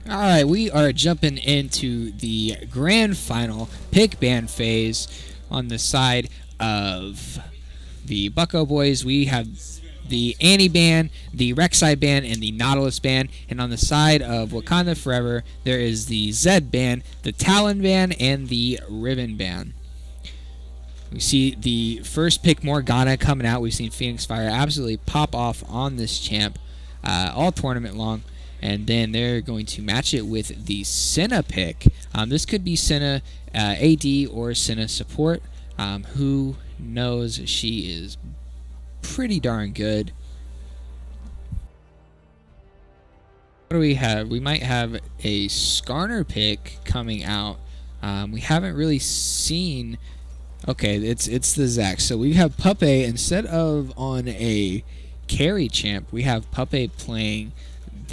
All right, we are jumping into the grand final pick ban phase. On the side of the BuckoBois, we have the Annie band, the Rek'Sai band, and the Nautilus band. And on the side of Wakanda Forever, there is the Zed band, the Talon band, and the Ribbon band. We see the first pick Morgana coming out. We've seen Phoenix Fire absolutely pop off on this champ all tournament long. And then they're going to match it with the Senna pick. This could be Senna AD or Senna support. Who knows? She is pretty darn good. What do we have? We might have a Skarner pick coming out. We haven't really seen. Okay, it's the Zac. So we have Puppey instead of on a carry champ. We have Puppey playing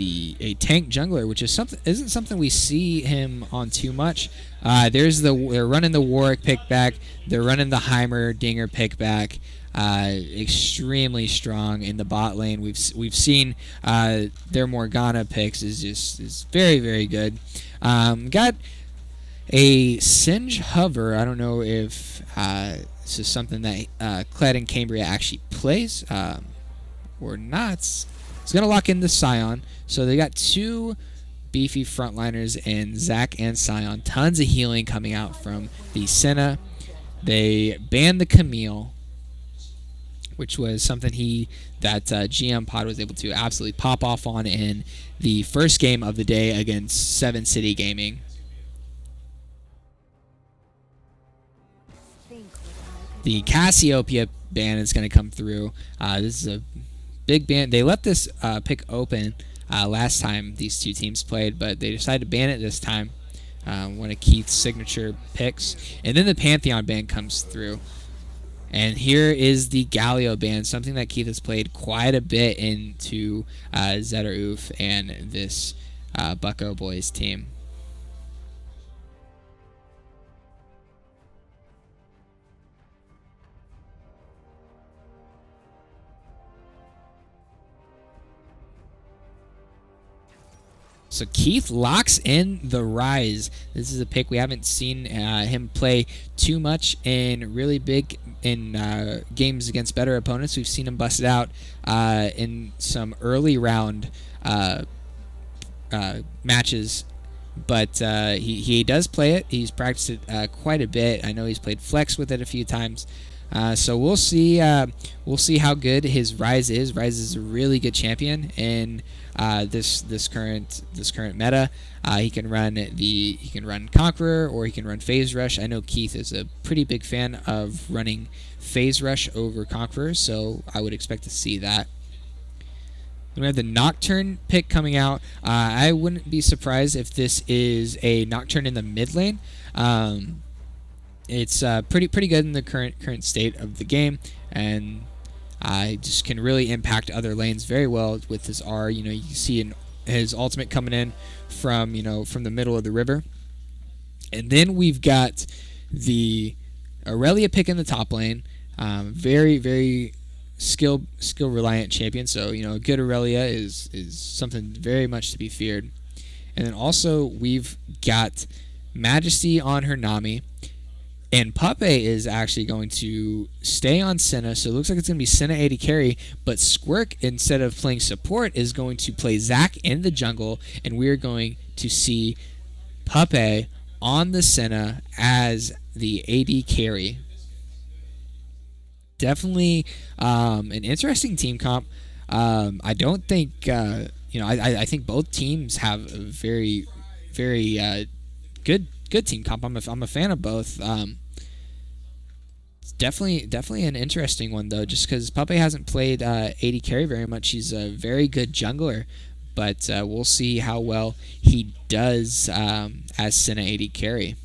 a tank jungler, which is isn't something we see him on too much. They're running the Warwick pick back. They're running the Heimerdinger pick back. Extremely strong in the bot lane. We've seen their Morgana picks is very, very good. Got a Singe Hover. I don't know if this is something that Kled and Cambria actually plays or not. It's going to lock in the Scion. So they got two beefy frontliners in Zac and Scion. Tons of healing coming out from the Senna. They banned the Camille, which was something that GM Pod was able to absolutely pop off on in the first game of the day against Seven City Gaming. The Cassiopeia ban is going to come through. This is a big ban. They left this pick open last time these two teams played, but they decided to ban it this time. One of Keith's signature picks. And then the Pantheon ban comes through. And here is the Galio ban, something that Keith has played quite a bit into Zetter Oof and this BuckoBois team. So Keith locks in the Rise. This is a pick we haven't seen him play too much in really big games against better opponents. We've seen him bust it out in some early round matches, but he does play it. He's practiced it quite a bit. I know he's played flex with it a few times. So we'll see how good his Rise is. Rise is a really good champion in this current meta. He can run Conqueror or he can run Phase Rush. I know Keith is a pretty big fan of running Phase Rush over Conqueror, so I would expect to see that. Then we have the Nocturne pick coming out. I wouldn't be surprised if this is a Nocturne in the mid lane. It's pretty good in the current state of the game, and just can really impact other lanes very well with his R. You see his ultimate coming in from the middle of the river. And then we've got the Aurelia pick in the top lane. Very, very skill reliant champion. So a good Aurelia is something very much to be feared. And then also we've got Majesty on her Nami. And Puppey is actually going to stay on Senna, so it looks like it's going to be Senna AD carry, but Squirk, instead of playing support, is going to play Zac in the jungle, and we're going to see Puppey on the Senna as the AD carry. Definitely an interesting team comp. I don't think, I think both teams have a very, very good team comp. I'm a fan of both. It's definitely an interesting one though, just because Puppey hasn't played AD carry very much. He's a very good jungler, but we'll see how well he does as Senna AD carry.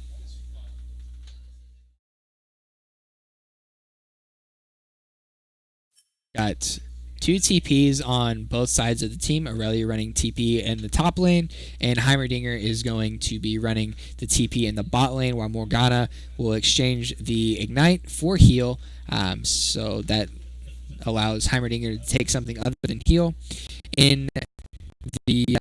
Got two TPs on both sides of the team. Aurelia running TP in the top lane, and Heimerdinger is going to be running the TP in the bot lane, while Morgana will exchange the Ignite for heal, so that allows Heimerdinger to take something other than heal. In the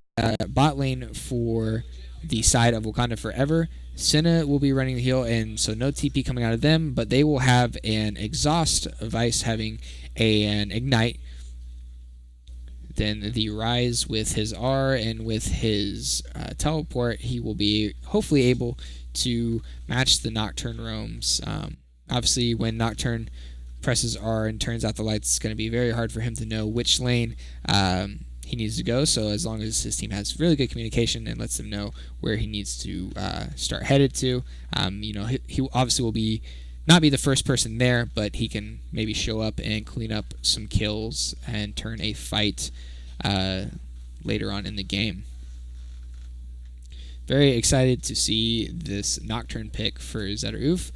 bot lane for the side of Wakanda Forever. Senna will be running the heal, and so no TP coming out of them, but they will have an exhaust, Vice having an ignite. Then the Rise with his R and with his teleport, he will be hopefully able to match the Nocturne roams. Obviously, when Nocturne presses R and turns out the lights, it's going to be very hard for him to know which lane he needs to go. So as long as his team has really good communication and lets them know where he needs to start headed to, he obviously will not be the first person there, but he can maybe show up and clean up some kills and turn a fight later on in the game. Very excited to see this Nocturne pick for Zed'Aruf.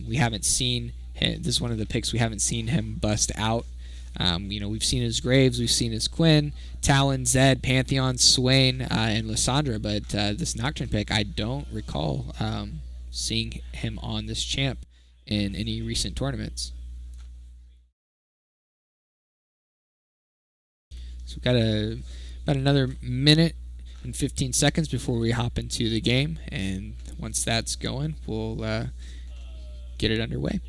We haven't seen him, this is one of the picks we haven't seen him bust out. We've seen his Graves, we've seen his Quinn, Talon, Zed, Pantheon, Swain, and Lysandra, but this Nocturne pick, I don't recall seeing him on this champ in any recent tournaments. So we've got about another minute and 15 seconds before we hop into the game, and once that's going, we'll get it underway.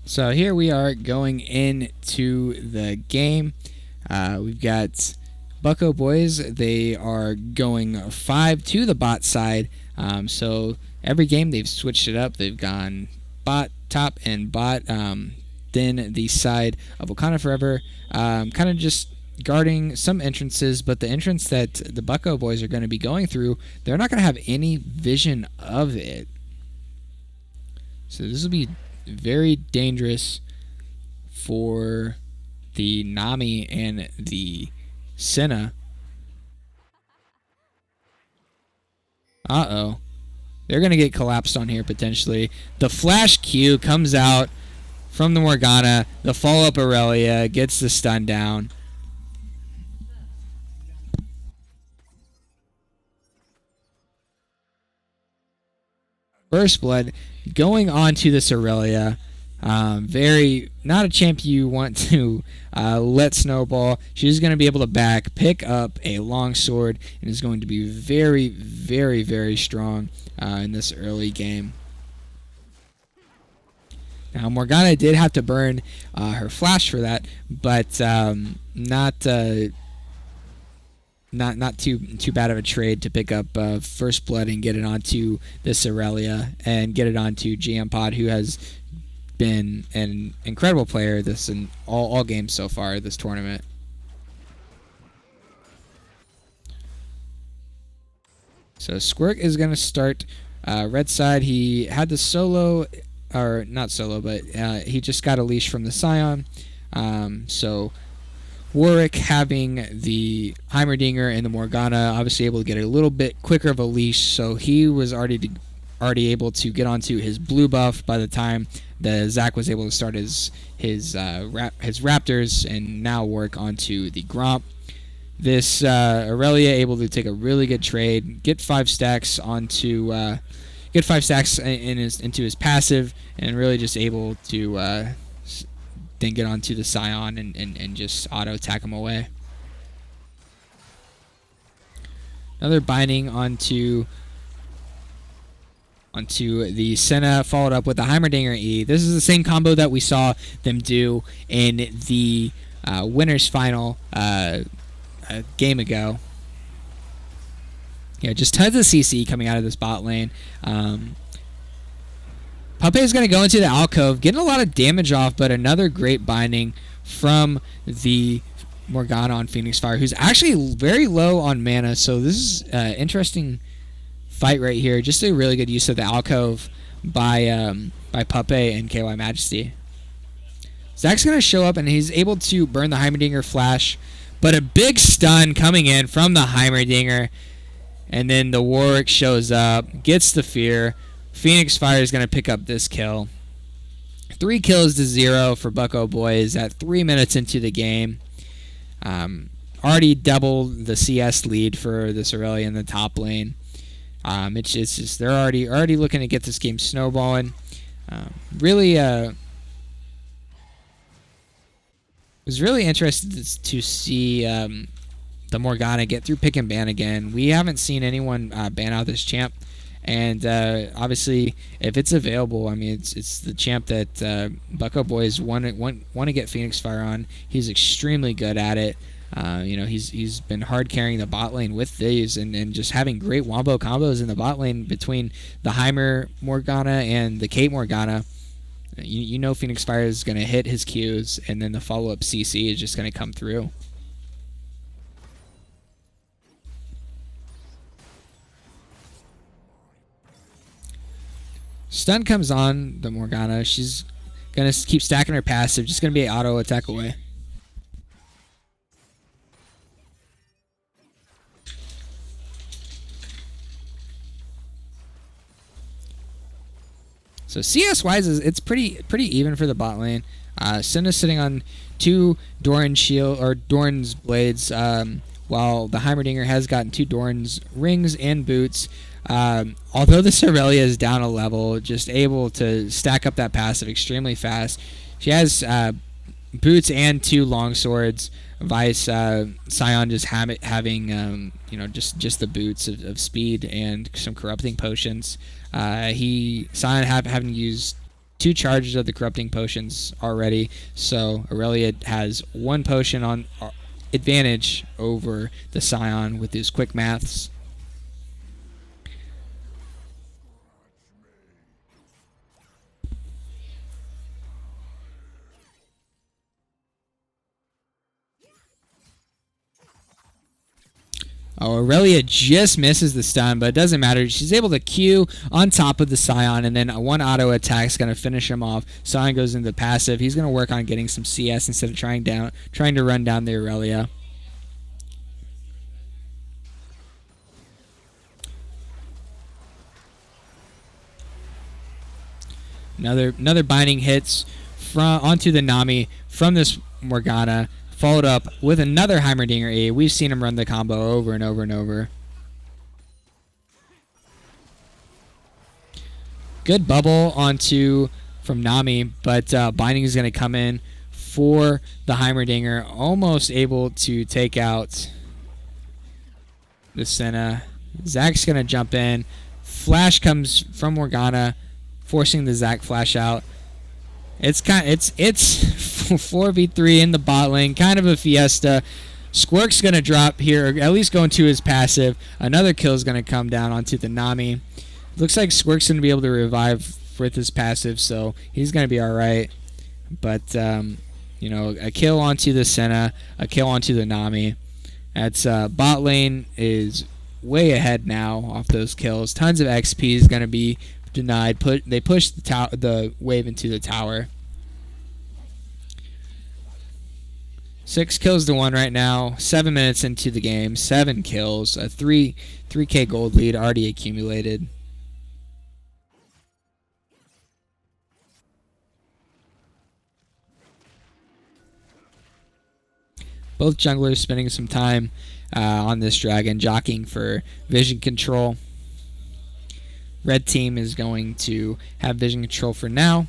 So here we are going into the game. We've got BuckoBois. They are going 5 to the bot side. So every game they've switched it up. They've gone bot, top, and bot. Then the side of Wakanda Forever, kind of just guarding some entrances, but the entrance that the BuckoBois are going to be going through, they're not going to have any vision of it. So this will be very dangerous for the Nami and the Senna. Uh-oh. They're going to get collapsed on here, potentially. The flash Q comes out from the Morgana. The follow-up Aurelia gets the stun down. First Blood going on to this Aurelia. Very not a champ you want to let snowball. She's going to be able to pick up a long sword, and is going to be very, very, very strong in this early game. Now Morgana did have to burn her flash for that, but not too bad of a trade to pick up First Blood and get it onto this Aurelia and get it onto GM Pod, who has been an incredible player this in all games so far this tournament. So Squirk is going to start red side. He had the solo, or not solo, but he just got a leash from the Scion. So Warwick having the Heimerdinger and the Morgana, obviously able to get a little bit quicker of a leash, so he was already able to get onto his blue buff by the time that Zach was able to start his Raptors, and now work onto the Gromp. This Aurelia able to take a really good trade, get 5 stacks onto into his passive, and really just able to then get onto the Scion and just auto attack him away. Another binding onto the Senna, followed up with the Heimerdinger E. This is the same combo that we saw them do in the winners final a game ago. Yeah, just tons of CC coming out of this bot lane. Puppey is going to go into the alcove, getting a lot of damage off, but another great binding from the Morgana on Phoenix Fire, who's actually very low on mana, so this is an interesting fight right here. Just a really good use of the alcove by Puppey and KY Majesty. Zach's going to show up, and he's able to burn the Heimerdinger flash, but a big stun coming in from the Heimerdinger, and then the Warwick shows up, gets the fear. Phoenix Fire is going to pick up this kill. 3 kills to 0 for BuckoBois at 3 minutes into the game. Already doubled the CS lead for this Aurelia in the top lane. It's just they're already looking to get this game snowballing. Was really interested to see the Morgana get through pick and ban again. We haven't seen anyone ban out this champ. And obviously, if it's available, I mean, it's the champ that BuckoBois want to get Phoenix Fire on. He's extremely good at it. He's been hard carrying the bot lane with these, and just having great wombo combos in the bot lane between the Heimer Morgana and the Kate Morgana. You know Phoenix Fire is going to hit his Qs, and then the follow-up CC is just going to come through. Stun comes on the Morgana. She's going to keep stacking her passive. Just going to be an auto attack away. So CS-wise, it's pretty even for the bot lane. Senna's sitting on 2 Doran's blades, while the Heimerdinger has gotten 2 Doran's rings and boots. Although the Aurelia is down a level, just able to stack up that passive extremely fast. She has boots and 2 long swords. Vice Scion just having just the boots of speed and some corrupting potions. Scion having used 2 charges of the corrupting potions already, so Aurelia has 1 potion on advantage over the Scion with his quick maths. Oh, Aurelia just misses the stun, but it doesn't matter. She's able to Q on top of the Scion, and then 1 auto attack is going to finish him off. Scion goes into the passive. He's going to work on getting some CS instead of trying to run down the Aurelia. Another binding hits onto the Nami from this Morgana, followed up with another Heimerdinger E. We've seen him run the combo over and over and over. Good bubble onto from Nami, but Binding is going to come in for the Heimerdinger, almost able to take out the Senna. Zach's going to jump in. Flash comes from Morgana, forcing the Zach flash out. It's 4v3 in the bot lane, kind of a fiesta. Squirk's going to drop here, or at least go into his passive. Another kill is going to come down onto the Nami. Looks like Squirk's going to be able to revive with his passive, so he's going to be alright. But, you know, a kill onto the Senna, a kill onto the Nami. That's bot lane is way ahead now off those kills. Tons of XP is going to be denied. They push the wave into the tower. 6 kills to 1 right now. 7 minutes into the game. 7 kills. A 3K gold lead already accumulated. Both junglers spending some time on this dragon, jockeying for vision control. Red team is going to have vision control for now.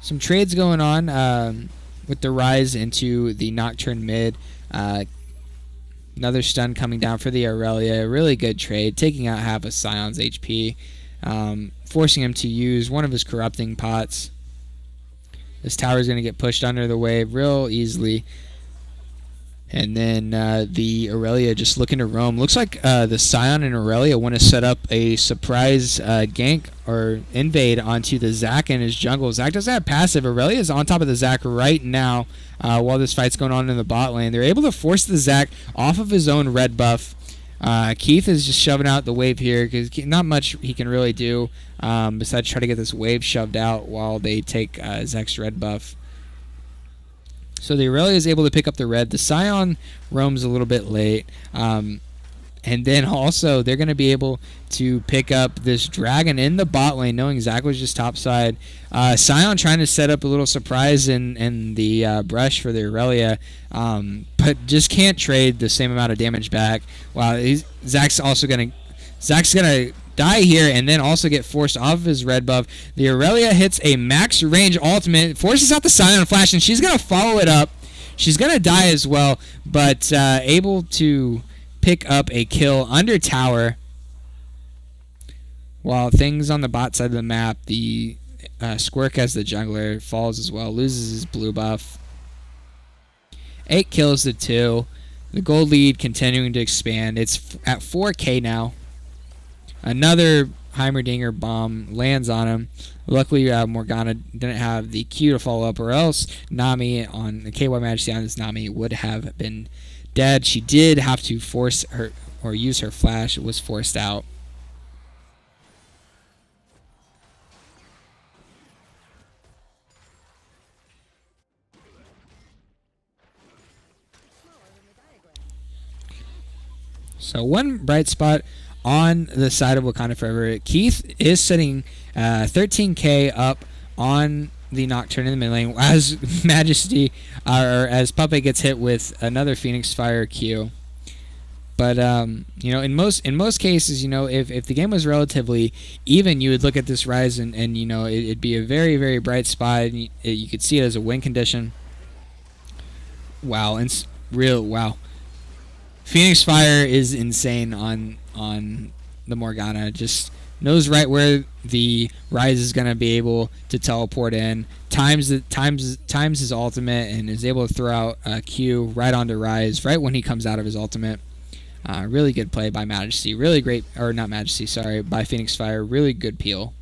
Some trades going on with the rise into the Nocturne mid. Another stun coming down for the Aurelia. Really good trade, taking out half of Sion's HP, forcing him to use one of his corrupting pots. This tower is going to get pushed under the wave real easily. And then the Aurelia just looking to roam. Looks like the Sion and Aurelia want to set up a surprise gank or invade onto the Zac in his jungle. Zac doesn't have passive. Aurelia is on top of the Zac right now while this fight's going on in the bot lane. They're able to force the Zac off of his own red buff. Keith is just shoving out the wave here because not much he can really do besides try to get this wave shoved out while they take Zac's red buff. So the Aurelia is able to pick up the red. The Sion roams a little bit late. And then also they're going to be able to pick up this dragon in the bot lane, knowing Zac was just topside. Sion trying to set up a little surprise in the brush for the Aurelia, but just can't trade the same amount of damage back. Wow, Zac's going to die here and then also get forced off of his red buff. The Aurelia hits a max range ultimate, forces out the Sion flash, and she's going to follow it up. She's going to die as well, but able to pick up a kill under tower. While things on the bot side of the map, the Squirk as the jungler falls as well, loses his blue buff. 8 kills to 2. The gold lead continuing to expand. It's at 4K now. Another Heimerdinger bomb lands on him. Luckily, Morgana didn't have the Q to follow up, or else Nami on the KY Majesty on this Nami would have been dead. She did have to force her or use her flash. It was forced out. So one bright spot on the side of Wakanda Forever, Keith is sitting 13k up on the Nocturne in the mid lane as Majesty or as Puppet gets hit with another Phoenix Fire Q. But you know, in most cases, you know, if the game was relatively even, you would look at this rise and you know, it'd be a very, very bright spot. And you could see it as a win condition. Wow, and wow. Phoenix Fire is insane on the Morgana. Just knows right where the Rise is going to be able to teleport in. Times his ultimate and is able to throw out a Q right onto Rise right when he comes out of his ultimate. Really good play by Majesty. Really great, or not Majesty, sorry, by Phoenix Fire. Really good peel.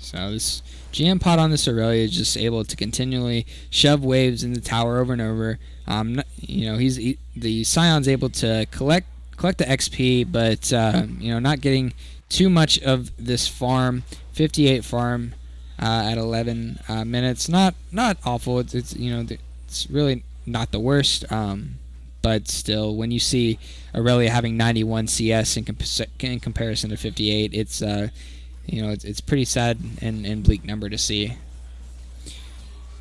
So this GM pot on this Aurelia is just able to continually shove waves in the tower over and over. You know, the Sion's able to collect the XP, but you know, not getting too much of this farm. 58 farm at 11 minutes. Not awful. It's you know, it's really not the worst. But still, when you see Aurelia having 91 CS in comparison to 58, it's you know, it's pretty sad and bleak number to see.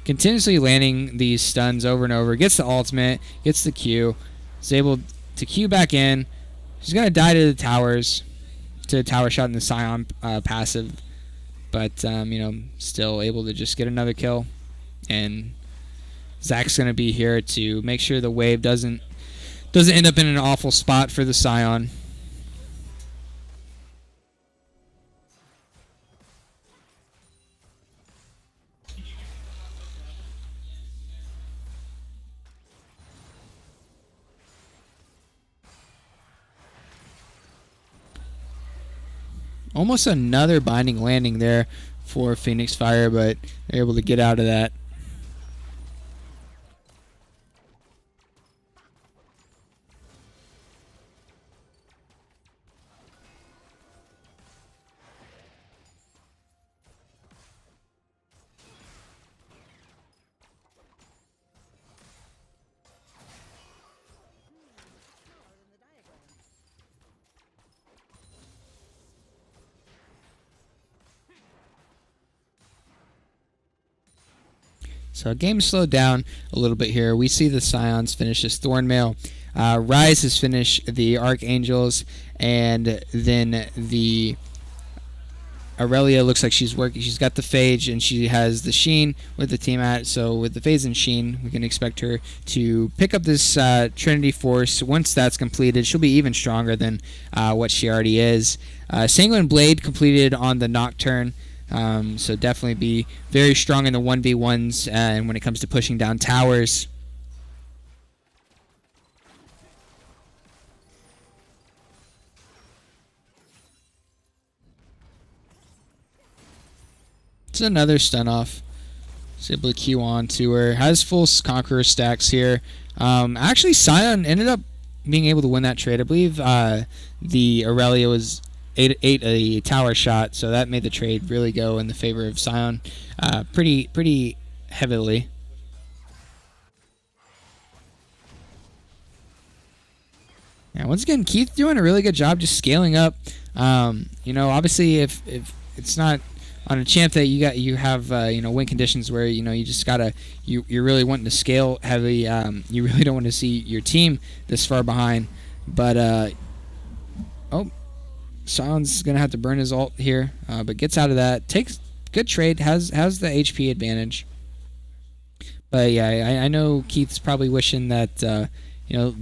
continuously landing these stuns over and over. Gets the ultimate, gets the Q, is able to Q back in. She's going to die to the towers, to the tower shot in the Scion passive. But, still able to just get another kill. And Zach's going to be here to make sure the wave doesn't end up in an awful spot for the Scion. Almost another binding landing there for Phoenix Fire, but they're able to get out of that. So game slowed down a little bit here. We see the Scions finish this Thornmail. Rise has finished the Archangels, and then the Aurelia looks like she's working. She's got the Phage, and she has the Sheen with the team at. So with the Phage and Sheen, we can expect her to pick up this Trinity Force. Once that's completed, she'll be even stronger than what she already is. Sanguine Blade completed on the Nocturne. So definitely be very strong in the 1v1s and when it comes to pushing down towers. It's another stun off. It's able to Q on to her. Has full Conqueror stacks here. Actually, Scion ended up being able to win that trade. I believe the Aurelia was ate a tower shot, so that made the trade really go in the favor of Scion pretty heavily. Yeah, once again, Keith doing a really good job just scaling up. Obviously, if it's not on a champ that you have win conditions where you just gotta you're really wanting to scale heavy. You really don't want to see your team this far behind, but Sion's gonna have to burn his ult here, but gets out of that. Takes good trade. Has the HP advantage. But yeah, I know Keith's probably wishing that the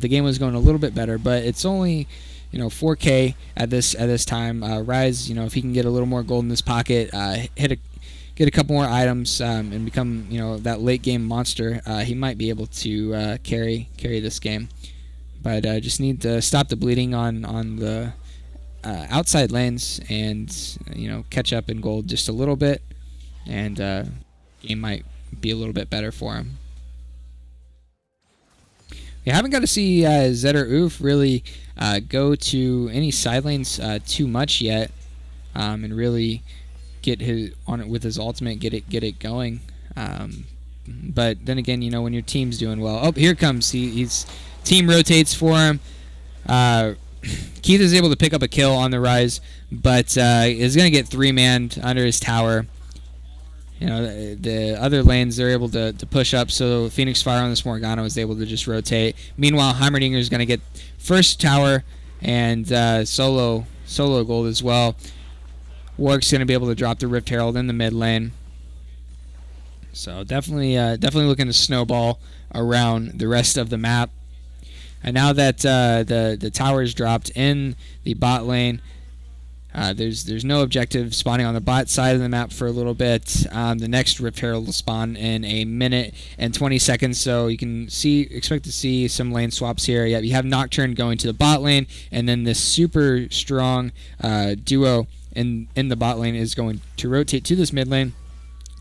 game was going a little bit better. But it's only 4K at this time. Rise, if he can get a little more gold in his pocket, get a couple more items, and become that late game monster, he might be able to carry this game. But just need to stop the bleeding on the outside lanes and catch up in gold just a little bit, and game might be a little bit better for him. We haven't got to see Zed or Oof really go to any side lanes too much yet, and really get his on it with his ultimate, get it going. But then again, when your team's doing well, oh, here comes he's team rotates for him. Keith is able to pick up a kill on the Rise, but is going to get 3-manned under his tower. The other lanes, they're able to push up, so Phoenix Fire on this Morgana was able to just rotate. Meanwhile, Heimerdinger is going to get first tower and solo gold as well. Warwick's going to be able to drop the Rift Herald in the mid lane. So definitely looking to snowball around the rest of the map. And now that the towers dropped in the bot lane, there's no objective spawning on the bot side of the map for a little bit. The next Rift Herald will spawn in a minute and 20 seconds, so you can expect to see some lane swaps here. Yeah, you have Nocturne going to the bot lane, and then this super strong duo in the bot lane is going to rotate to this mid lane.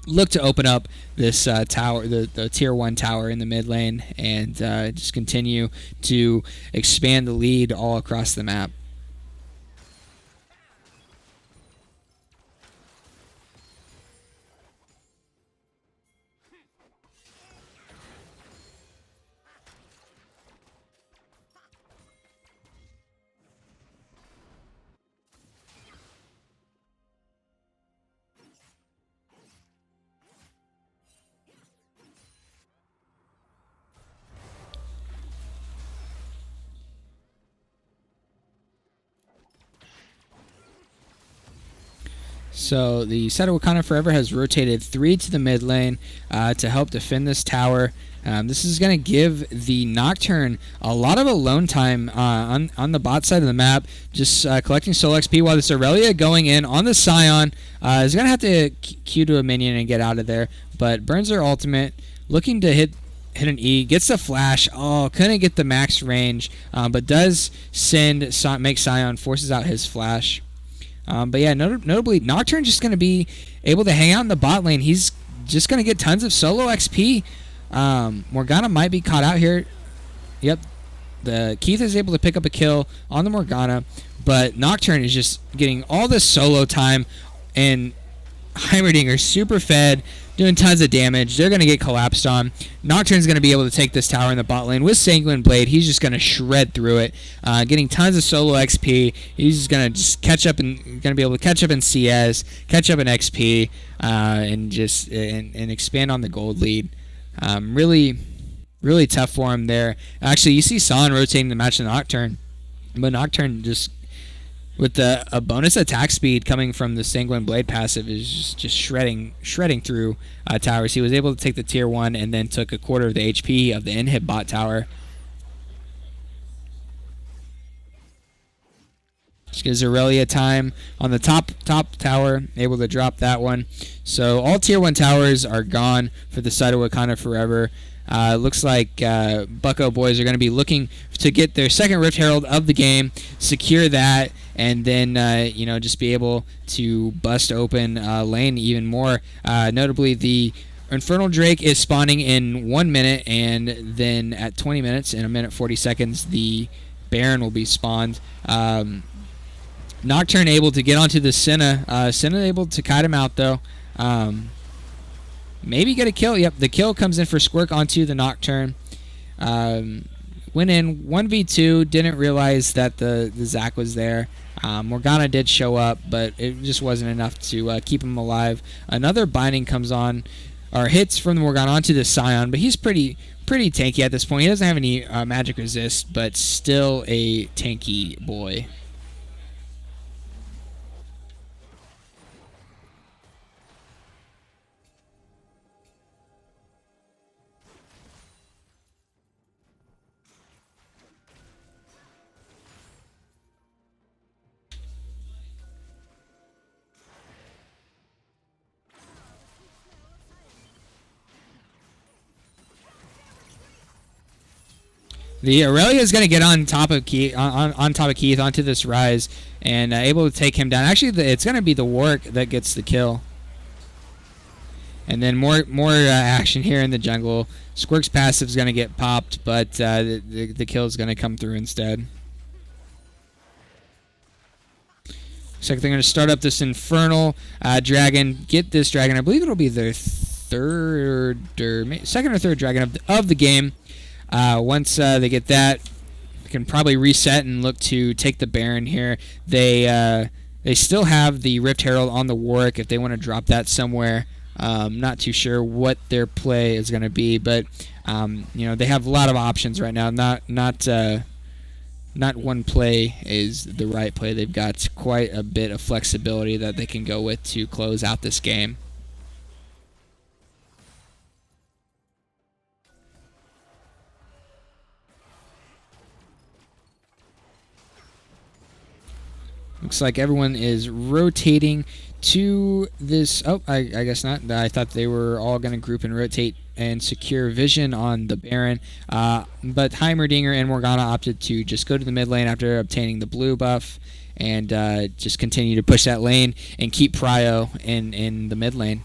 Look to open up this tower, the tier 1 tower in the mid lane, and just continue to expand the lead all across the map. So the side of Wakanda Forever has rotated 3 to the mid lane to help defend this tower. This is going to give the Nocturne a lot of alone time on the bot side of the map, just collecting solo XP, while this Aurelia going in on the Scion is going to have to Q to a minion and get out of there, but burns her ultimate, looking to hit an E, gets the flash. Oh, couldn't get the max range, but does make Scion, forces out his flash. But yeah, notably, Nocturne just going to be able to hang out in the bot lane. He's just going to get tons of solo XP. Morgana might be caught out here. Yep, the Keith is able to pick up a kill on the Morgana, but Nocturne is just getting all this solo time, and Heimerdinger super fed, doing tons of damage. They're going to get collapsed on. Nocturne's going to be able to take this tower in the bot lane with Sanguine Blade. He's just going to shred through it, getting tons of solo XP. He's just going to just catch up and going to be able to catch up in CS, catch up in XP, and just and expand on the gold lead. Really tough for him there. Actually, you see San rotating the match to Nocturne, but Nocturne just with a bonus attack speed coming from the Sanguine Blade passive is just shredding through towers. He was able to take the tier 1 and then took a quarter of the HP of the inhib bot tower. Just gives Aurelia time on the top tower, able to drop that one. So all tier 1 towers are gone for the side of Wakanda Forever. Looks like BuckoBois are going to be looking to get their second Rift Herald of the game, secure that, and then just be able to bust open lane even more. Notably, the Infernal Drake is spawning in 1 minute, and then at 20 minutes, in a minute 40 seconds, the Baron will be spawned. Nocturne able to get onto the Senna. Senna able to kite him out, though. Maybe get a kill. Yep, the kill comes in for Squirk onto the Nocturne. Went in 1v2, didn't realize that the Zac was there. Morgana did show up, but it just wasn't enough to keep him alive. Another binding comes on, or hits from the Morgana onto the Scion, but he's pretty tanky at this point. He doesn't have any magic resist, but still a tanky boy. The Aurelia is going to get on top of Keith, on top of Keith onto this rise, and able to take him down. Actually, it's going to be the Warwick that gets the kill. And then more action here in the jungle. Squirk's passive is going to get popped, but the kill is going to come through instead. Looks like they're going to start up this Infernal Dragon. Get this dragon. I believe it'll be their second or third dragon of the game. Once they get that, they can probably reset and look to take the Baron here. They still have the Rift Herald on the Warwick if they want to drop that somewhere. Not too sure what their play is going to be, but they have a lot of options right now. Not one play is the right play. They've got quite a bit of flexibility that they can go with to close out this game. Looks like everyone is rotating to this. Oh, I guess not. I thought they were all going to group and rotate and secure vision on the Baron. But Heimerdinger and Morgana opted to just go to the mid lane after obtaining the blue buff and just continue to push that lane and keep Prio in the mid lane.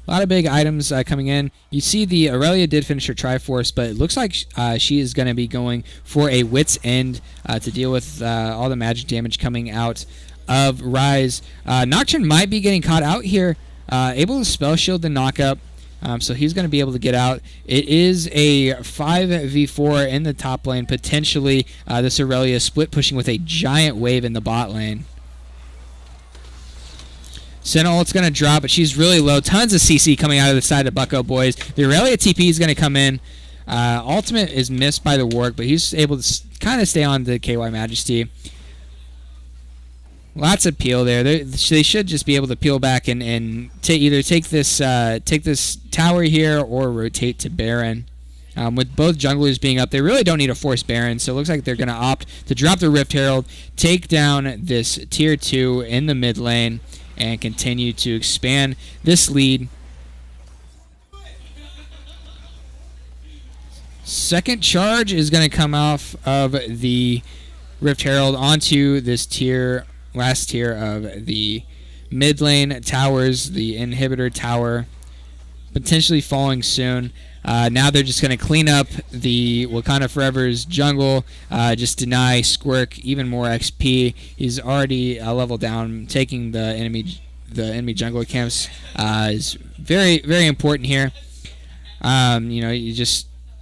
A lot of big items coming in. You see the Aurelia did finish her Triforce, but it looks like she is going to be going for a Wit's End to deal with all the magic damage coming out of Rise. Nocturne might be getting caught out here, able to spell shield the knockup, so he's going to be able to get out. It is a 5v4 in the top lane, potentially this Aurelia split pushing with a giant wave in the bot lane. Senna ult's going to drop, but she's really low. Tons of CC coming out of the side of BuckoBois. The Aurelia TP is going to come in. Ultimate is missed by the Warwick, but he's able to kind of stay on the KY Majesty. Lots of peel there. They should just be able to peel back and either take this tower here or rotate to Baron. With both junglers being up, they really don't need a force Baron, so it looks like they're going to opt to drop the Rift Herald, take down this tier 2 in the mid lane, and continue to expand this lead. Second charge is going to come off of the Rift Herald onto this last tier of the mid lane towers, the inhibitor tower, potentially falling soon. Now they're just going to clean up the Wakanda Forever's jungle, just deny Squirk even more XP. He's already a level down. Taking the enemy jungle Kemps is very, very important here.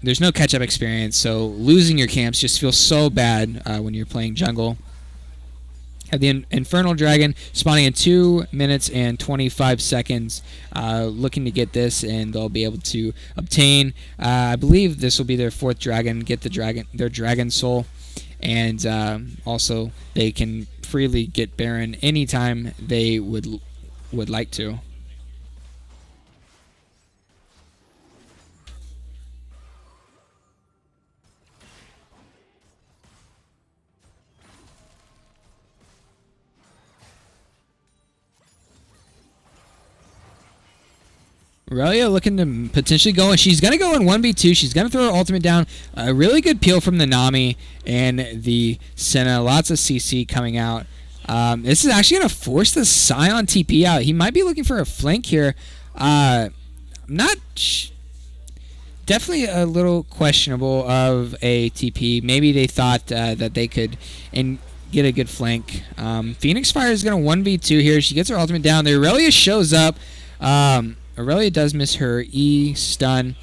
There's no catch-up experience, so losing your camps just feels so bad when you're playing jungle. Have the Infernal Dragon spawning in 2 minutes and 25 seconds, looking to get this, and they'll be able to obtain, I believe this will be their 4th dragon, get their dragon soul, and also they can freely get Baron anytime they would like to. Aurelia looking to potentially go, and she's going to go in 1v2. She's going to throw her ultimate down. A really good peel from the Nami and the Senna. Lots of CC coming out. This is actually going to force the Scion TP out. He might be looking for a flank here. Definitely a little questionable of a TP. Maybe they thought that they could get a good flank. Phoenix Fire is going to 1v2 here. She gets her ultimate down. The Aurelia shows up. Aurelia does miss her E stun,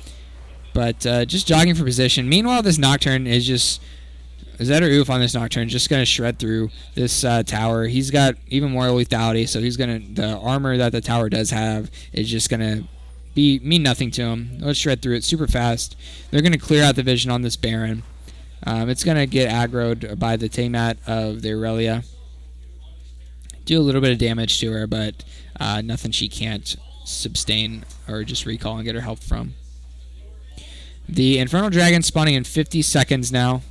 but just jogging for position. Meanwhile, this Nocturne is just Zed or Oof on this Nocturne, just going to shred through this tower. He's got even more lethality, so the armor that the tower does have is just going to mean nothing to him. Let's shred through it super fast. They're going to clear out the vision on this Baron. It's going to get aggroed by the Tamat of the Aurelia. Do a little bit of damage to her, but nothing she can't sustain or just recall and get her help from. The Infernal Dragon spawning in 50 seconds now.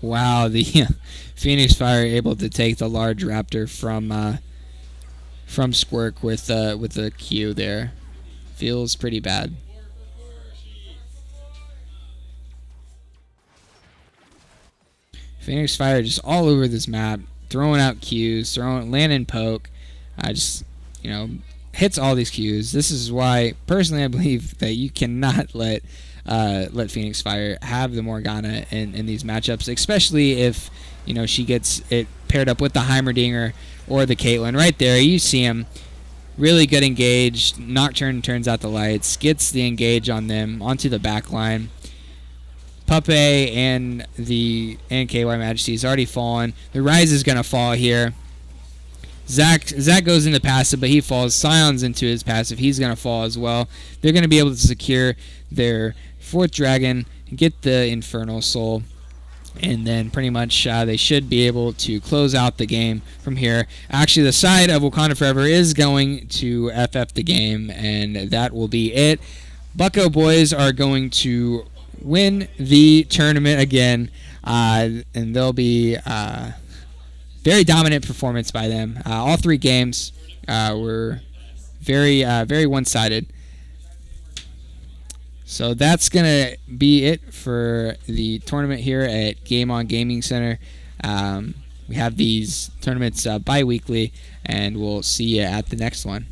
Wow, the Phoenix Fire able to take the large raptor from Squirk with the Q there. Feels pretty bad. Phoenix Fire just all over this map, throwing out Qs, land and poke, hits all these Qs. This is why, personally, I believe that you cannot let Phoenix Fire have the Morgana in these matchups, especially if she gets it paired up with the Heimerdinger or the Caitlyn. Right there, you see him really good engaged. Nocturne turns out the lights, gets the engage on them onto the back line. Puppey and KY Majesty has already fallen. The Rise is gonna fall here. Zach goes into passive, but he falls. Scion's into his passive. He's gonna fall as well. They're gonna be able to secure their 4th dragon, get the Infernal Soul, and then pretty much they should be able to close out the game from here. Actually, the side of Wakanda Forever is going to FF the game, and that will be it. BuckoBois are going to win the tournament again, and they'll be very dominant performance by them. All 3 games were very one-sided. So that's gonna be it for the tournament here at GameOn Gaming Center. We have these tournaments bi-weekly, and we'll see you at the next one.